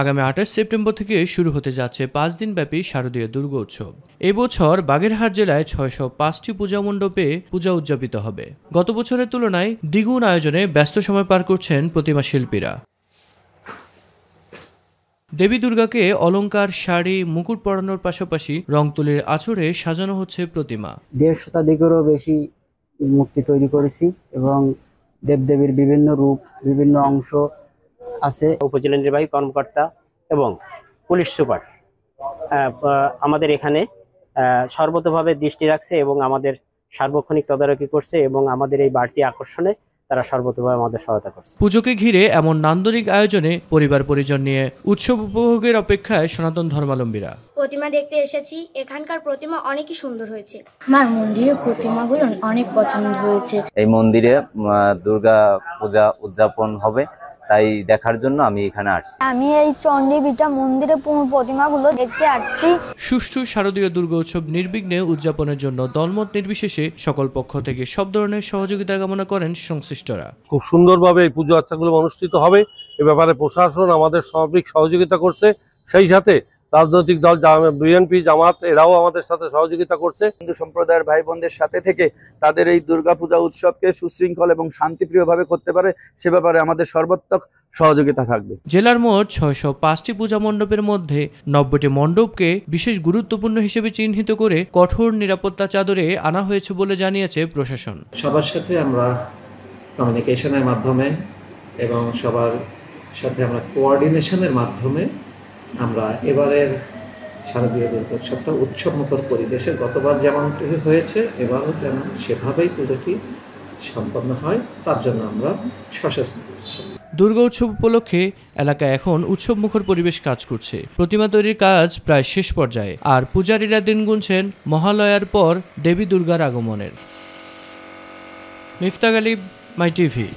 আগামী ২৮ সেপ্টেম্বর থেকে শুরু হতে যাচ্ছে ৫ দিনব্যাপী শারদীয় দুর্গোৎসব। এবছর বাগেরহাট জেলায় ৬০৫টি পূজা মণ্ডপে পূজা উদযাপিত হবে। গত বছরের তুলনায় দ্বিগুণ আয়োজনে ব্যস্ত সময় পার করছেন প্রতিমা শিল্পীরা। দেবী দুর্গাকে অলংকার, শাড়ি, মুকুট পরানোর পাশাপাশি রং তুলির আঁচড়ে সাজানো হচ্ছে প্রতিমা। ১৫০ শতাধিকেরও বেশি মূর্তি তৈরি করেছি এবং দেবদেবীর বিভিন্ন রূপ, বিভিন্ন অংশ আছে। উপজেলা নির্বাহী কর্মকর্তা এবং পুলিশ সুপার আমাদের এখানে সর্বতোভাবে দৃষ্টি রাখছে এবং আমাদের সার্বক্ষণিক তদারকি করছে এবং আমাদের এই বাড়তি আকর্ষণে তারা সর্বতোভাবে আমাদের সহায়তা করছে। পুজোকে ঘিরে এমন নান্দনিক আয়োজনে পরিবার পরিজন নিয়ে উৎসব উপভোগের অপেক্ষায় সনাতন ধর্মাবলম্বীরা। প্রতিমা দেখতে এসেছি, এখানকার প্রতিমা অনেকই সুন্দর হয়েছে। মার মন্দিরের প্রতিমাগুলো অনেক পছন্দ হয়েছে। এই মন্দিরে দুর্গা পূজা উদযাপন হবে, তাই দেখার জন্য আমি এখানে আসছি। আমি এই চণ্ডীবিটা মন্দিরে প্রতিমাগুলো দেখতে আসছি। সুষ্ঠু শারদীয় দুর্গোৎসব নির্বিঘ্নে উদযাপনের জন্য দলমত নির্বিশেষে সকল পক্ষ থেকে সব ধরনের সহযোগিতা কামনা করেন সংশ্লিষ্টরা। খুব সুন্দরভাবে এই পুজো আর্চাগুলো অনুষ্ঠিত হবে, এ ব্যাপারে প্রশাসন আমাদের সার্বিক সহযোগিতা করছে। সেই সাথে রাজনৈতিক দল বিএনপি, জামাত এরাও আমাদের সাথে সহযোগিতা করছে। হিন্দু সম্প্রদায়ের ভাই বোনদের সাথে থেকে তাদের এই দুর্গাপূজা উৎসবকে সুশৃঙ্খল এবং শান্তিপ্রিয়ভাবে করতে পারে, সে ব্যাপারে আমাদের সর্বাত্মক সহযোগিতা থাকবে। জেলার মোট ৬০৫টি পূজা মণ্ডপের মধ্যে ৯০টি মণ্ডপকে বিশেষ গুরুত্বপূর্ণ হিসেবে চিহ্নিত করে কঠোর নিরাপত্তা চাদরে আনা হয়েছে বলে জানিয়েছে প্রশাসন। সবার সাথে আমরা কমিউনিকেশনের মাধ্যমে এবং সবার সাথে আমরা কোঅর্ডিনেশনের মাধ্যমে আমরা এবারের শারদীয় দুর্গোৎসবটা উৎসবমুখর পরিবেশে গতবার যেমন হয়েছে এবারও যেন সেভাবেই পুজোটি সম্পন্ন হয়, তার জন্য আমরা সচেষ্ট করছি। দুর্গা উৎসব উপলক্ষে এলাকায় এখন উৎসবমুখর পরিবেশ কাজ করছে। প্রতিমা তৈরির কাজ প্রায় শেষ পর্যায়ে, আর পূজারীরা দিন গুনছেন মহালয়ার পর দেবী দুর্গার আগমনের। মিফতাক আলী, মাই টিভি।